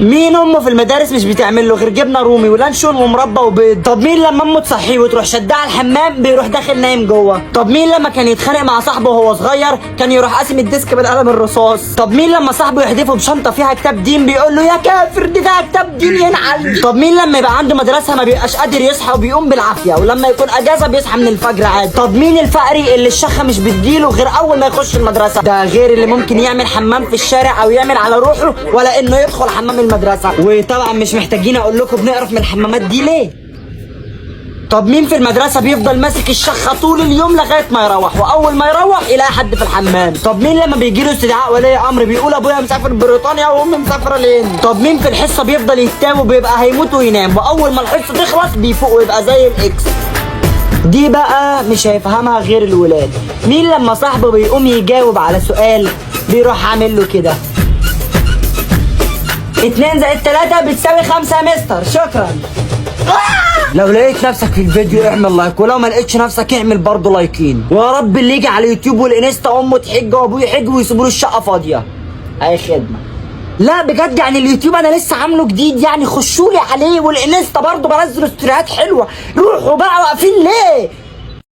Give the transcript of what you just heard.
مين امه في المدارس مش بتعمل له غير جبنه رومي ولانشون ومربى وبيض؟ طب مين لما امه تصحيه وتروح شدها على الحمام بيروح داخل نايم جوه؟ طب مين لما كان يتخانق مع صاحبه وهو صغير كان يروح قاسم الديسك بالقلم الرصاص؟ طب مين لما صاحبه يحدفه بشنطه فيها كتاب دين بيقول له يا كافر دي فيها كتاب دين ينعل؟ طب مين لما يبقى عنده مدرسه ما بيبقاش قادر يصحى وبيقوم بالعافيه ولما يكون اجازه بيصحى من الفجر عادي؟ طب مين الفقري اللي الشخه مش بتجيله غير اول ما يخش المدرسه؟ ده غير اللي ممكن يعمل حمام في الشارع او يعمل على روحه ولا انه يدخل حمام المدرسه. وطبعا مش محتاجين اقول لكم بنقرف من الحمامات دي ليه. طب مين في المدرسة بيفضل ماسك الشخة طول اليوم لغاية ما يروح وأول ما يروح يلاقي حد في الحمام؟ طب مين لما بيجيله استدعاء ولي أمر بيقول أبويا مسافر بريطانيا وأمي مسافرة الهند؟ طب مين في الحصة بيفضل يتاب وبيبقى هيموت وينام وأول ما الحصة تخلص بيفوق ويبقى زي الإكس؟ دي بقى مش هيفهمها غير الولاد. مين لما صاحبه بيقوم يجاوب على سؤال بيروح عامل له كده 2 زائد 3 بتساوي 5 يا مستر شكرا. لو لقيت نفسك في الفيديو اعمل لايك ولو ما لقيتش نفسك اعمل برضه لايكين ويا رب اللي يجي على اليوتيوب والانستا امه تحج وابوه يحج ويسيبوا له الشقه فاضيه. اي خدمه. لا بجد يعني اليوتيوب انا لسه عامله جديد يعني خشوا لي عليه والانستا برضه بنزل ستوريات حلوه. روحوا بقى واقفين ليه؟